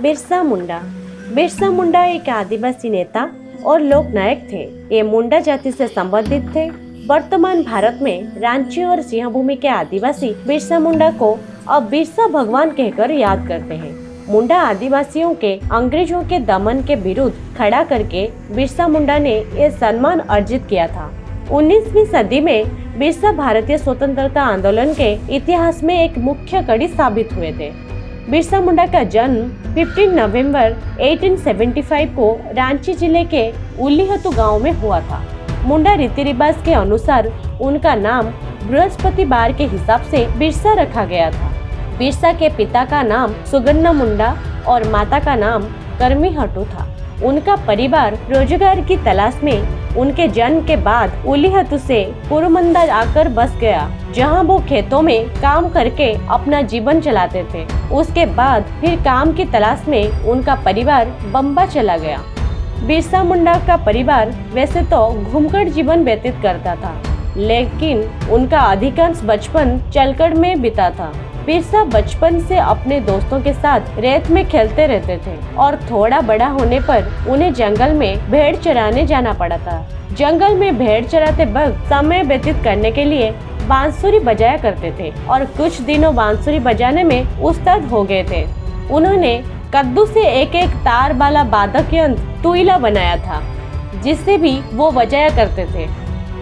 बिरसा मुंडा। बिरसा मुंडा एक आदिवासी नेता और लोक नायक थे। ये मुंडा जाति से संबंधित थे। वर्तमान भारत में रांची और सिंहभूमि के आदिवासी बिरसा मुंडा को अब बिरसा भगवान कहकर याद करते हैं। मुंडा आदिवासियों के अंग्रेजों के दमन के विरुद्ध खड़ा करके बिरसा मुंडा ने ये सम्मान अर्जित किया था। 19वीं सदी में बिरसा भारतीय स्वतंत्रता आंदोलन के इतिहास में एक मुख्य कड़ी साबित हुए थे। बिरसा मुंडा का जन्म 15 नवंबर 1875 को रांची जिले के उलीहतु गांव में हुआ था। मुंडा रीति रिवाज के अनुसार उनका नाम बृहस्पतिवार के हिसाब से बिरसा रखा गया था। बिरसा के पिता का नाम सुगन्ना मुंडा और माता का नाम कर्मीहटू था। उनका परिवार रोजगार की तलाश में उनके जन्म के बाद उलीहतु से कुरुमंदा आकर बस गया, जहां वो खेतों में काम करके अपना जीवन चलाते थे। उसके बाद फिर काम की तलाश में उनका परिवार बम्बा चला गया। बिरसा मुंडा का परिवार वैसे तो घूमकर जीवन व्यतीत करता था, लेकिन उनका अधिकांश बचपन चलकड़ में बीता था। बिरसा बचपन से अपने दोस्तों के साथ रेत में खेलते रहते थे और थोड़ा बड़ा होने पर उन्हें जंगल में भेड़ चराने जाना पड़ा था। जंगल में भेड़ चराते वक्त समय व्यतीत करने के लिए बांसुरी बजाया करते थे और कुछ दिनों बांसुरी बजाने में उस्ताद हो गए थे। उन्होंने कद्दू से एक तार वाला वादक यंत्र तुईला बनाया था, जिससे भी वो बजाया करते थे।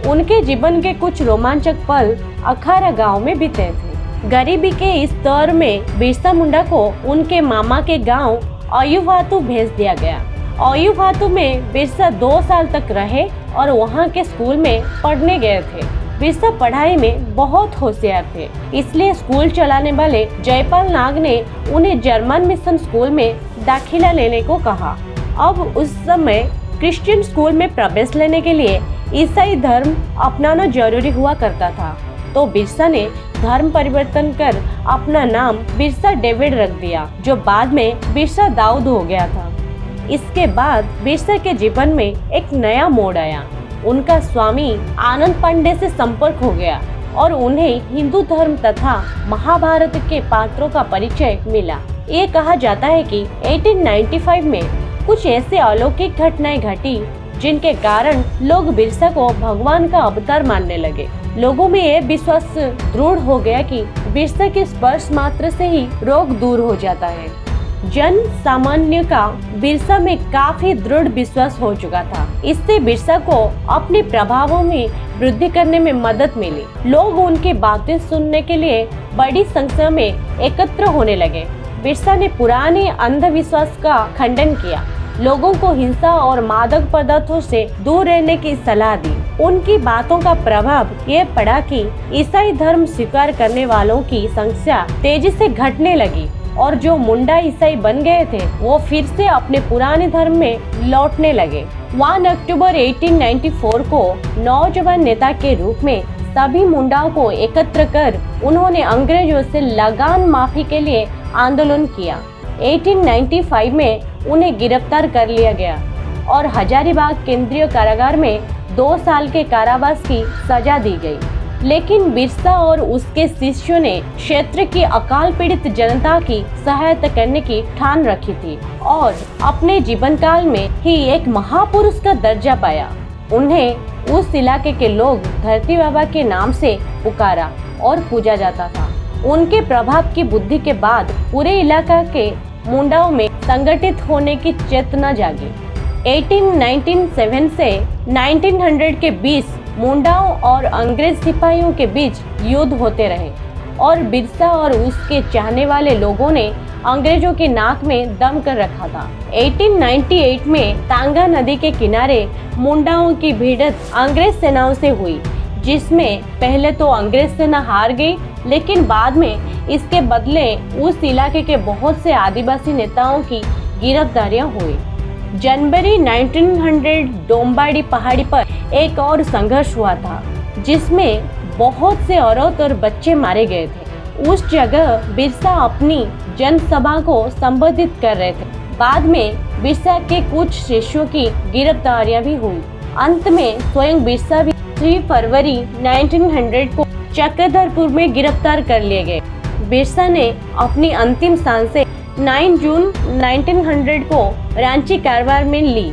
उनके जीवन के कुछ रोमांचक पल अखारा गांव में बीते थे। गरीबी के इस दौर में बिरसा मुंडा को उनके मामा के गांव अयुवातु भेज दिया गया। अयुवातु में बिरसा 2 साल तक रहे और वहां के स्कूल में पढ़ने गए थे। बिरसा पढ़ाई में बहुत होशियार थे, इसलिए स्कूल चलाने वाले जयपाल नाग ने उन्हें जर्मन मिशन स्कूल में दाखिला लेने को कहा। अब उस समय क्रिश्चियन स्कूल में प्रवेश लेने के लिए ईसाई धर्म अपनाना जरूरी हुआ करता था, तो बिरसा ने धर्म परिवर्तन कर अपना नाम बिरसा डेविड रख दिया, जो बाद में बिरसा दाऊद हो गया था। इसके बाद बिरसा के जीवन में एक नया मोड़ आया। उनका स्वामी आनंद पांडे से संपर्क हो गया और उन्हें हिंदू धर्म तथा महाभारत के पात्रों का परिचय मिला। ये कहा जाता है कि 1895 में कुछ ऐसे अलौकिक घटनाएं घटी जिनके कारण लोग बिरसा को भगवान का अवतार मानने लगे। लोगों में यह विश्वास दृढ़ हो गया कि बिरसा के स्पर्श मात्र से ही रोग दूर हो जाता है। जन सामान्य का बिरसा में काफी दृढ़ विश्वास हो चुका था। इससे बिरसा को अपने प्रभावों में वृद्धि करने में मदद मिली। लोग उनकी बातें सुनने के लिए बड़ी संख्या में एकत्र होने लगे। बिरसा ने पुराने अंधविश्वास का खंडन किया, लोगों को हिंसा और मादक पदार्थों से दूर रहने की सलाह दी। उनकी बातों का प्रभाव ये पड़ा कि ईसाई धर्म स्वीकार करने वालों की संख्या तेजी से घटने लगी और जो मुंडा ईसाई बन गए थे वो फिर से अपने पुराने धर्म में लौटने लगे। 1 अक्टूबर 1894 को नौजवान नेता के रूप में सभी मुंडाओं को एकत्र कर उन्होंने अंग्रेजों से लगान माफी के लिए आंदोलन किया। 1895 में उन्हें गिरफ्तार कर लिया गया और हजारीबाग केंद्रीय कारागार में 2 साल के कारावास की सजा दी गई। लेकिन बिरसा और उसके शिष्यों ने क्षेत्र की अकाल पीड़ित जनता की सहायता करने की ठान रखी थी और अपने जीवन काल में ही एक महापुरुष का दर्जा पाया। उन्हें उस इलाके के लोग धरती बाबा के नाम से पुकारा और पूजा जाता था। उनके प्रभाव की बुद्धि के बाद पूरे इलाका के मुंडाओं में संगठित होने की चेतना जागी। 1897 से 1900 के बीच मुंडाओं और अंग्रेज सिपाहियों के बीच युद्ध होते रहे और बिरसा और उसके चाहने वाले लोगों ने अंग्रेजों के नाक में दम कर रखा था। 1898 में तांगा नदी के किनारे मुंडाओं की भिड़ंत अंग्रेज सेनाओं से हुई, जिसमें पहले तो अंग्रेज सेना हार गई, लेकिन बाद में इसके बदले उस इलाके के बहुत से आदिवासी नेताओं की गिरफ्तारियां हुई। जनवरी 1900 डोम्बाड़ी पहाड़ी पर एक और संघर्ष हुआ था, जिसमें बहुत से औरत और बच्चे मारे गए थे। उस जगह बिरसा अपनी जनसभा को संबोधित कर रहे थे। बाद में बिरसा के कुछ शिष्यों की गिरफ्तारियां भी हुई। अंत में स्वयं बिरसा भी 3 फरवरी 1900 को चक्रधरपुर में गिरफ्तार कर लिए गए। बिरसा ने अपनी अंतिम सांसें 9 जून 1900 को रांची कारवार में ली।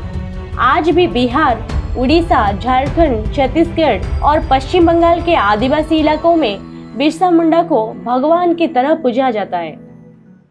आज भी बिहार, उड़ीसा, झारखंड, छत्तीसगढ़ और पश्चिम बंगाल के आदिवासी इलाकों में बिरसा मुंडा को भगवान की तरह पूजा जाता है।